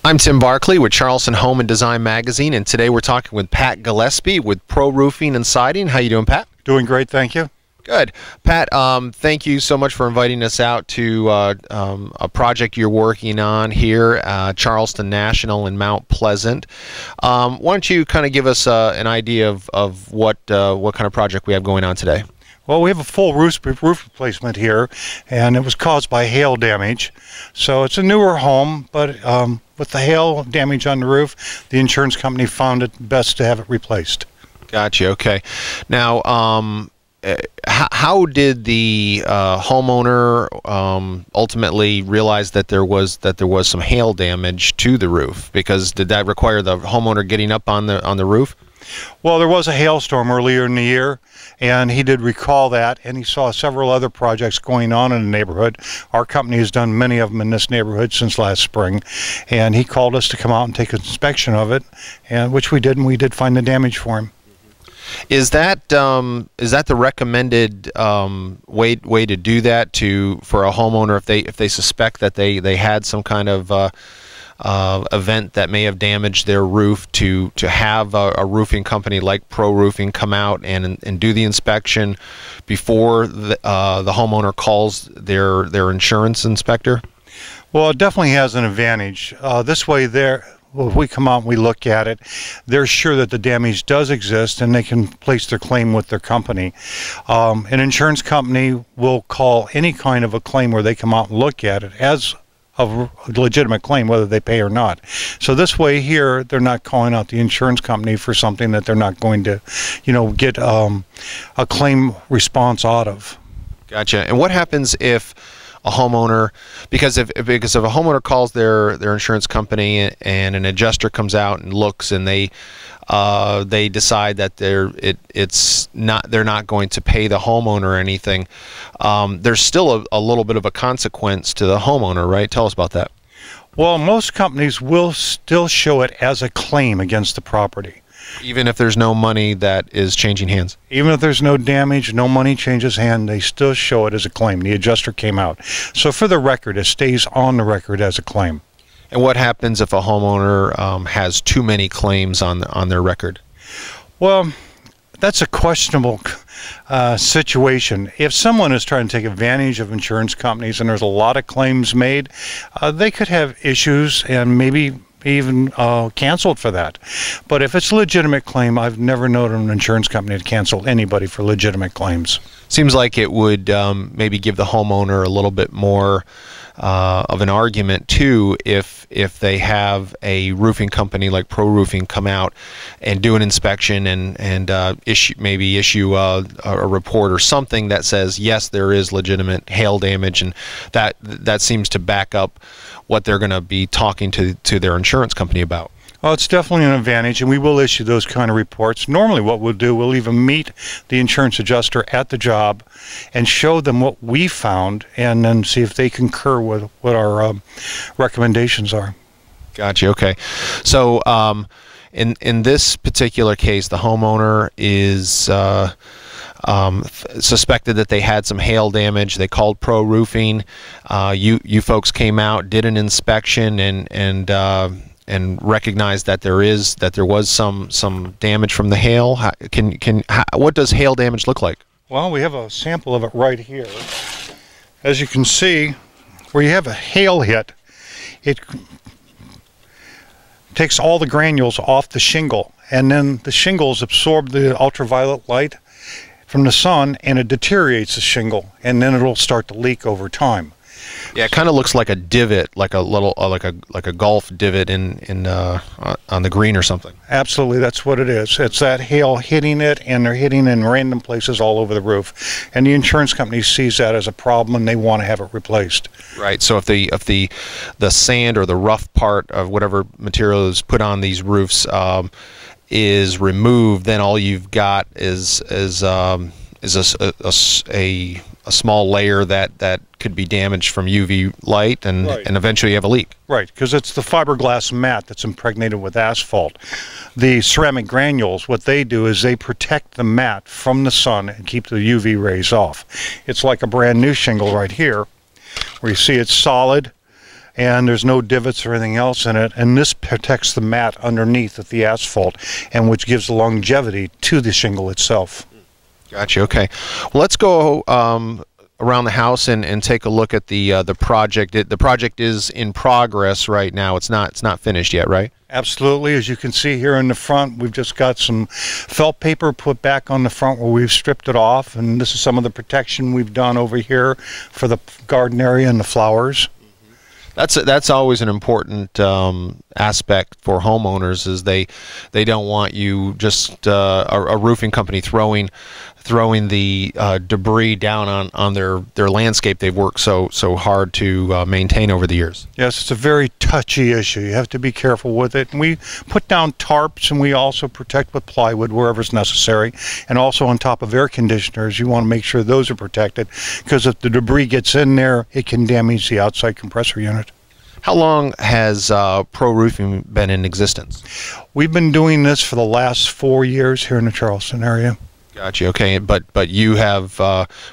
I'm Tim Barkley with Charleston Home and Design Magazine, and today we're talking with Pat Gillespie with Pro Roofing and Siding. How you doing, Pat? Doing great, thank you. Good. Pat, thank you so much for inviting us out to a project you're working on here, Charleston National in Mount Pleasant. Why don't you kind of give us an idea of what kind of project we have going on today? Well, we have a full roof replacement here, and it was caused by hail damage. So it's a newer home, but with the hail damage on the roof, the insurance company found it best to have it replaced. Gotcha. Okay. Now, how did the homeowner ultimately realize that there was some hail damage to the roof? Because did that require the homeowner getting up on the roof? Well, there was a hailstorm earlier in the year, and he did recall that, and he saw several other projects going on in the neighborhood. Our company has done many of them in this neighborhood since last spring, and he called us to come out and take an inspection of it, and which we did, and we did find the damage for him. Is that the recommended way to do that for a homeowner if they suspect that they had some kind of event that may have damaged their roof, to have a roofing company like Pro Roofing come out and do the inspection before the homeowner calls their insurance inspector? Well, it definitely has an advantage. This way, if we come out and we look at it, they're sure that the damage does exist, and they can place their claim with their company. An insurance company will call any kind of a claim where they come out and look at it as a legitimate claim, whether they pay or not. So this way here, they're not calling out the insurance company for something that they're not going to, get a claim response out of. Gotcha. And what happens if a homeowner, because if a homeowner calls their insurance company and an adjuster comes out and looks, and they decide that they're not going to pay the homeowner anything, there's still a little bit of a consequence to the homeowner, right? Tell us about that. Well, most companies will still show it as a claim against the property. Even if there's no money that is changing hands? Even if there's no damage, no money changes hand, they still show it as a claim. The adjuster came out. So for the record, it stays on the record as a claim. And what happens if a homeowner has too many claims on their record? Well, that's a questionable situation. If someone is trying to take advantage of insurance companies and there's a lot of claims made, they could have issues and maybe even canceled for that. But if it's a legitimate claim, I've never known an insurance company to cancel anybody for legitimate claims. Seems like it would maybe give the homeowner a little bit more of an argument too if they have a roofing company like Pro Roofing come out and do an inspection and issue a report or something that says yes, there is legitimate hail damage, and that seems to back up what they're going to be talking to their insurance company about. Well, it's definitely an advantage, and we will issue those kind of reports. Normally what we'll do, we'll even meet the insurance adjuster at the job and show them what we found, and then see if they concur with what our recommendations are. Gotcha. Okay. So in this particular case, the homeowner is suspected that they had some hail damage. They called Pro Roofing. You folks came out, did an inspection, and recognized that there was some damage from the hail. What does hail damage look like? Well, we have a sample of it right here. As you can see, where you have a hail hit, it takes all the granules off the shingle, and then the shingles absorb the ultraviolet light from the sun, and it deteriorates the shingle, and then it'll start to leak over time. Yeah, it kind of looks like a divot, like a little, like a golf divot on the green or something. Absolutely, that's what it is. It's that hail hitting it, and they're hitting in random places all over the roof. And the insurance company sees that as a problem, and they want to have it replaced. Right. So if the sand or the rough part of whatever material is put on these roofs is removed, then all you've got is a small layer that could be damaged from UV light, and right, and eventually you have a leak. Right, because it's the fiberglass mat that's impregnated with asphalt. The ceramic granules, what they do is they protect the mat from the sun and keep the UV rays off. It's like a brand new shingle right here, where you see it's solid, and there's no divots or anything else in it, and this protects the mat underneath of the asphalt, and which gives the longevity to the shingle itself. Gotcha. Okay. Well, let's go around the house and take a look at the project. The project is in progress right now. It's not finished yet, right? Absolutely. As you can see here in the front, we've just got some felt paper put back on the front where we've stripped it off, and this is some of the protection we've done over here for the garden area and the flowers. That's always an important aspect for homeowners, is they don't want you just a roofing company throwing the debris down on their landscape they've worked so hard to maintain over the years. Yes, it's a very touchy issue. You have to be careful with it. And we put down tarps, and we also protect with plywood wherever it's necessary, and also on top of air conditioners you want to make sure those are protected, because if the debris gets in there it can damage the outside compressor unit. How long has Pro Roofing been in existence? We've been doing this for the last 4 years here in the Charleston area. Gotcha. Okay, but you have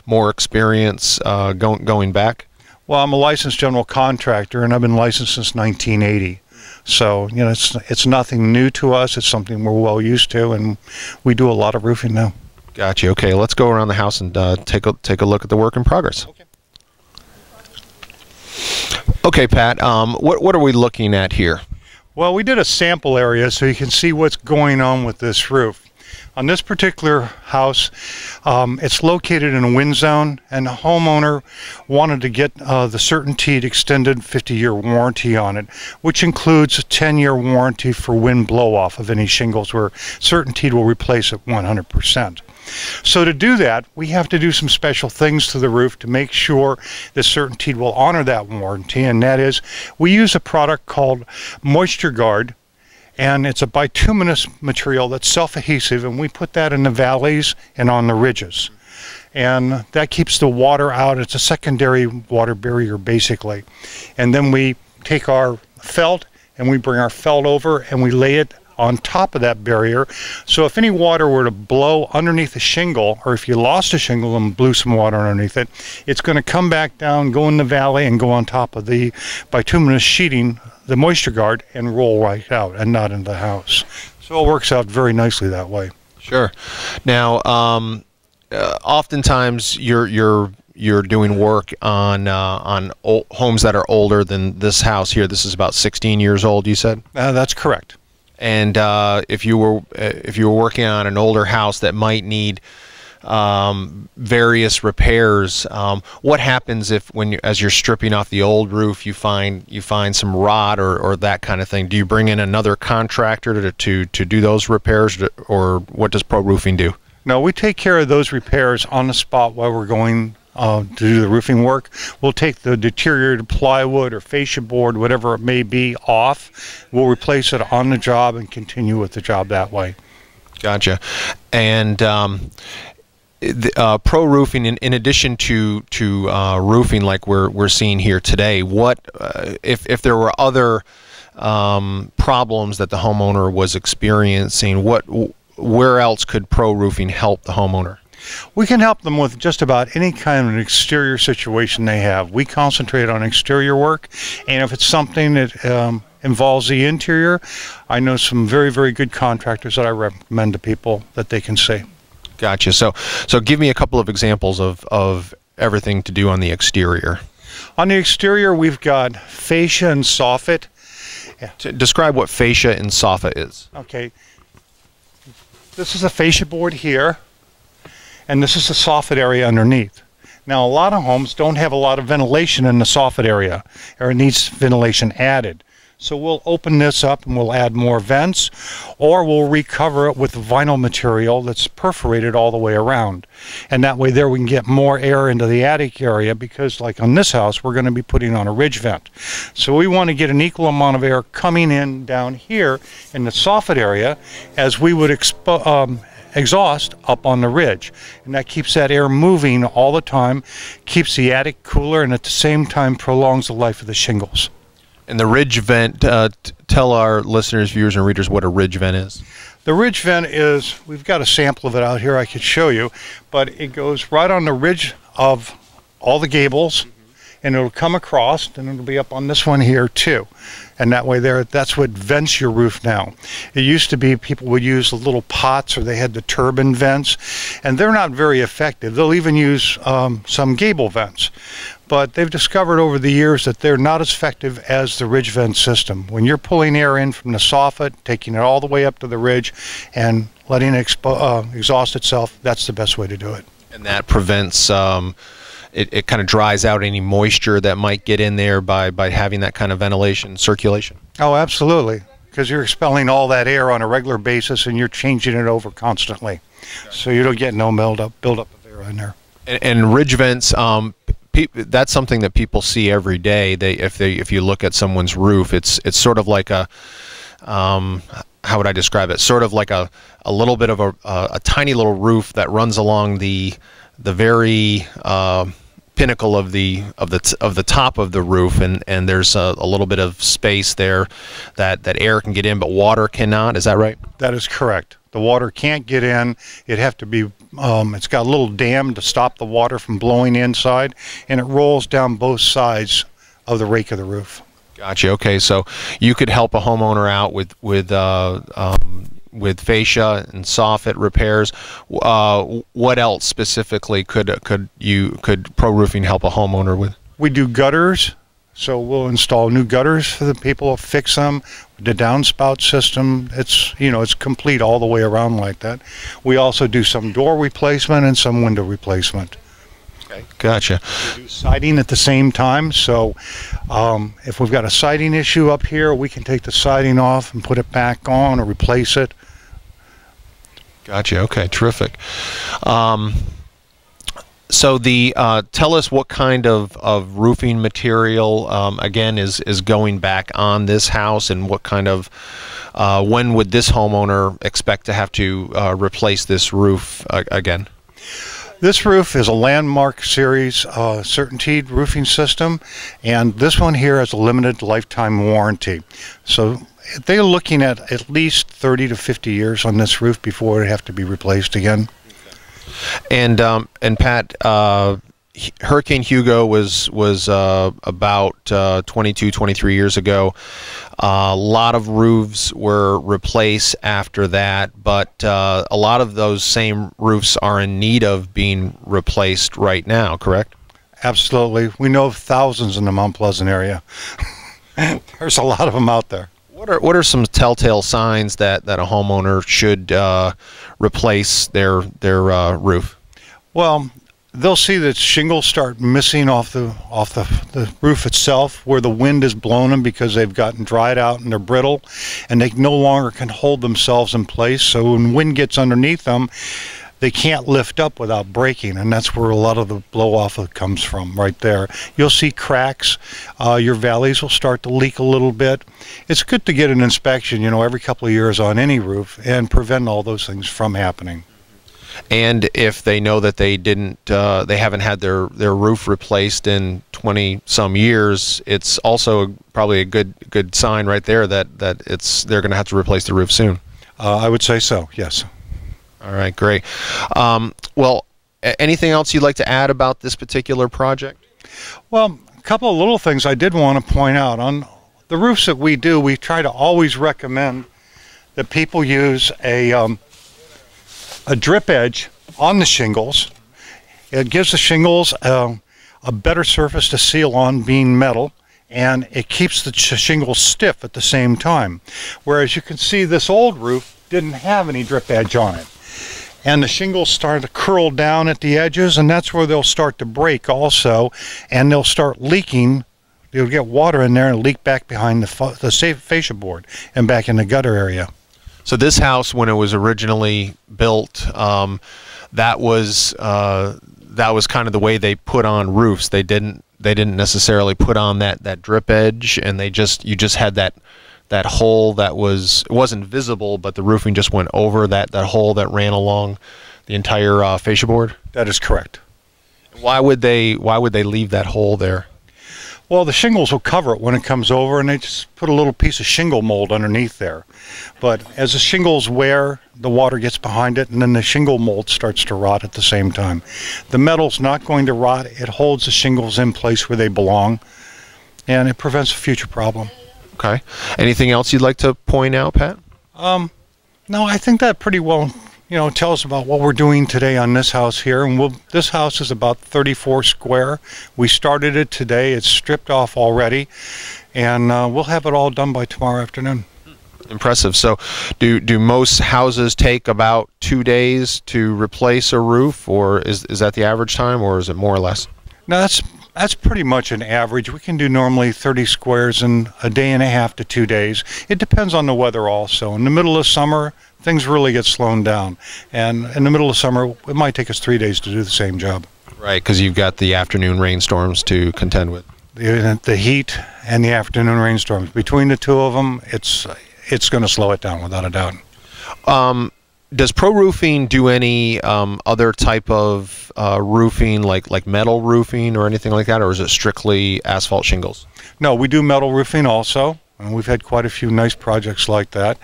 more experience going back? Well, I'm a licensed general contractor, and I've been licensed since 1980. So, you know, it's nothing new to us. It's something we're well used to, and we do a lot of roofing now. Gotcha. Okay, let's go around the house and take a look at the work in progress. Okay. Okay, Pat. What are we looking at here? Well, we did a sample area so you can see what's going on with this roof. On this particular house, it's located in a wind zone, and the homeowner wanted to get the CertainTeed extended 50-year warranty on it, which includes a 10-year warranty for wind blow-off of any shingles, where CertainTeed will replace it 100%. So to do that, we have to do some special things to the roof to make sure that CertainTeed will honor that warranty, and that is, we use a product called Moisture Guard, and it's a bituminous material that's self-adhesive, and we put that in the valleys and on the ridges. And that keeps the water out. It's a secondary water barrier, basically. And then we take our felt, and we bring our felt over, and we lay it on top of that barrier. So if any water were to blow underneath the shingle, or if you lost a shingle and blew some water underneath it, it's going to come back down, go in the valley, and go on top of the bituminous sheeting, the Moisture Guard, and roll right out and not into the house. So it works out very nicely that way. Sure. Now, oftentimes you're doing work on homes that are older than this house here. This is about 16 years old, you said? That's correct. And if you were working on an older house that might need various repairs, what happens if as you're stripping off the old roof, you find some rot or that kind of thing? Do you bring in another contractor to do those repairs, or what does Pro Roofing do? No, we take care of those repairs on the spot while we're going to do the roofing work. We'll take the deteriorated plywood or fascia board, whatever it may be, off. We'll replace it on the job and continue with the job that way. Gotcha. And Pro Roofing, in addition to roofing like we're seeing here today, what if there were other problems that the homeowner was experiencing? Where else could Pro Roofing help the homeowner? We can help them with just about any kind of an exterior situation they have. We concentrate on exterior work, and if it's something that involves the interior, I know some very, very good contractors that I recommend to people that they can see. Gotcha. So give me a couple of examples of everything to do on the exterior. On the exterior, we've got fascia and soffit. Yeah. Describe what fascia and soffit is. Okay. This is a fascia board here, and this is the soffit area underneath. Now, a lot of homes don't have a lot of ventilation in the soffit area, or it needs ventilation added. So we'll open this up and we'll add more vents, or we'll recover it with vinyl material that's perforated all the way around. And that way there we can get more air into the attic area, because like on this house, we're going to be putting on a ridge vent. So we want to get an equal amount of air coming in down here in the soffit area as we would exhaust up on the ridge, and that keeps that air moving all the time, keeps the attic cooler, and at the same time prolongs the life of the shingles. And the ridge vent, tell our listeners, viewers, and readers what a ridge vent is. The ridge vent is, we've got a sample of it out here I could show you, but it goes right on the ridge of all the gables, and it'll come across, and it'll be up on this one here too. And that way that's what vents your roof now. It used to be people would use the little pots, or they had the turbine vents, and they're not very effective. They'll even use some gable vents. But they've discovered over the years that they're not as effective as the ridge vent system. When you're pulling air in from the soffit, taking it all the way up to the ridge, and letting it exhaust itself, that's the best way to do it. And that prevents it kind of dries out any moisture that might get in there by having that kind of ventilation circulation. Oh, absolutely, because you're expelling all that air on a regular basis, and you're changing it over constantly, so you don't get no buildup of air in there. And ridge vents, that's something that people see every day. If you look at someone's roof, it's sort of like a how would I describe it? Sort of like a little bit of a tiny little roof that runs along the very pinnacle of the top of the roof, and there's a little bit of space there that air can get in, but water cannot. Is that right? That is correct. The water can't get in. It have to be. It's got a little dam to stop the water from blowing inside, and it rolls down both sides of the rake of the roof. Gotcha. Okay, so you could help a homeowner out with fascia and soffit repairs. What else specifically could Pro Roofing help a homeowner with? We do gutters, so we'll install new gutters for the people, fix them. The downspout system, it's complete all the way around like that. We also do some door replacement and some window replacement. Okay, gotcha. We do siding at the same time, so if we've got a siding issue up here, we can take the siding off and put it back on or replace it. Gotcha. Okay, terrific. So tell us what kind of roofing material again is going back on this house, and what kind of when would this homeowner expect to have to replace this roof again? This roof is a Landmark Series Certainteed roofing system, and this one here has a limited lifetime warranty. So they're looking at least 30 to 50 years on this roof before it have to be replaced again. And Pat, Hurricane Hugo was about 22, 23 years ago. A lot of roofs were replaced after that, but a lot of those same roofs are in need of being replaced right now, correct? Absolutely. We know of thousands in the Mount Pleasant area. There's a lot of them out there. What are some telltale signs that a homeowner should replace their roof? Well, they'll see that shingles start missing off the roof itself, where the wind has blown them because they've gotten dried out and they're brittle, and they no longer can hold themselves in place. So when wind gets underneath them, they can't lift up without breaking, and that's where a lot of the blow off comes from, right there. You'll see cracks. Your valleys will start to leak a little bit. It's good to get an inspection, every couple of years on any roof, and prevent all those things from happening. And if they know that they haven't had their roof replaced in 20-some years, it's also probably a good sign right there that they're going to have to replace the roof soon. I would say so, yes. All right, great. Well, anything else you'd like to add about this particular project? Well, a couple of little things I did want to point out. On the roofs that we do, we try to always recommend that people use a drip edge on the shingles. It gives the shingles a better surface to seal on, being metal, and it keeps the shingles stiff at the same time. Whereas you can see this old roof didn't have any drip edge on it, and the shingles start to curl down at the edges, and that's where they'll start to break also, and they'll start leaking. You'll get water in there and leak back behind the fascia board and back in the gutter area. So this house, when it was originally built, that was kind of the way they put on roofs. They didn't necessarily put on that drip edge, and you just had that hole that it wasn't visible, but the roofing just went over that hole that ran along the entire fascia board. That is correct. Why would they leave that hole there? Well, the shingles will cover it when it comes over, and they just put a little piece of shingle mold underneath there. But as the shingles wear, the water gets behind it, and then the shingle mold starts to rot at the same time. The metal's not going to rot. It holds the shingles in place where they belong, and it prevents a future problem. Okay. Anything else you'd like to point out, Pat? No, I think that pretty well, tells about what we're doing today on this house here. And this house is about 34 square. We started it today. It's stripped off already, and we'll have it all done by tomorrow afternoon. Impressive. So do most houses take about 2 days to replace a roof, or is that the average time, or is it more or less? No, that's pretty much an average. We can do normally 30 squares in a day and a half to 2 days. It depends on the weather also. In the middle of summer, things really get slowed down. And in the middle of summer, it might take us 3 days to do the same job. Right, because you've got the afternoon rainstorms to contend with. The heat and the afternoon rainstorms. Between the two of them, it's going to slow it down without a doubt. Does Pro Roofing do any other type of roofing, like metal roofing or anything like that, or is it strictly asphalt shingles? No, we do metal roofing also, and we've had quite a few nice projects like that.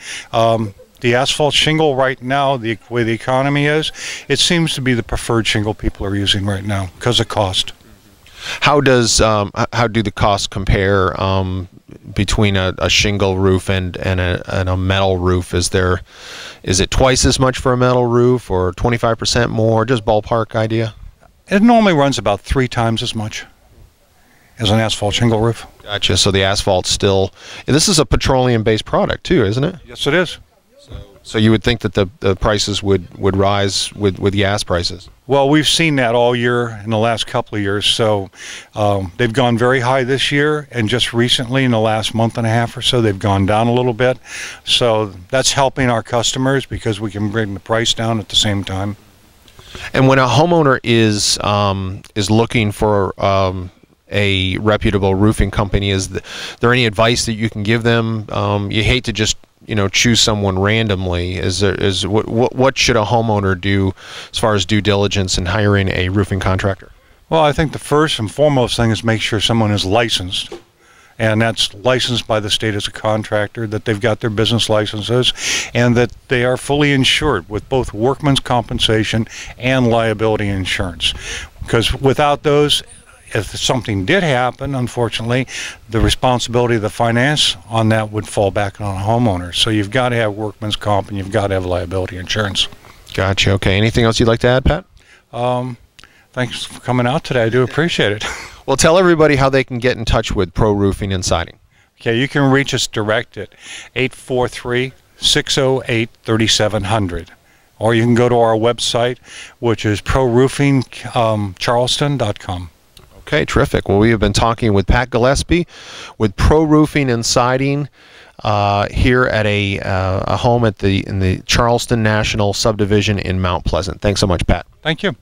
The asphalt shingle right now, the way the economy is, it seems to be the preferred shingle people are using right now because of cost. How do the costs compare between a shingle roof and a metal roof? Is it twice as much for a metal roof, or 25% more? Just ballpark idea. It normally runs about 3 times as much as an asphalt shingle roof. Gotcha. So the asphalt's still. This is a petroleum-based product too, isn't it? Yes, it is. So you would think that the prices would rise with gas prices. Well, we've seen that all year in the last couple of years. So they've gone very high this year, and just recently in the last month and a half or so, they've gone down a little bit. So that's helping our customers because we can bring the price down at the same time. And when a homeowner is looking for a reputable roofing company, is there any advice that you can give them? You hate to just choose someone randomly. What should a homeowner do as far as due diligence in hiring a roofing contractor? Well, I think the first and foremost thing is make sure someone is licensed, and that's licensed by the state as a contractor, that they've got their business licenses, and that they are fully insured with both workman's compensation and liability insurance. Because without those, if something did happen, unfortunately, the responsibility of the finance on that would fall back on a homeowner. So you've got to have workman's comp, and you've got to have liability insurance. Gotcha. Okay. Anything else you'd like to add, Pat? Thanks for coming out today. I do appreciate it. Well, tell everybody how they can get in touch with Pro Roofing and Siding. Okay, you can reach us direct at 843-608-3700. Or you can go to our website, which is proroofingcharleston.com. Okay, terrific. Well, we have been talking with Pat Gillespie with Pro Roofing and Siding here at a home in the Charleston National Subdivision in Mount Pleasant. Thanks so much, Pat. Thank you.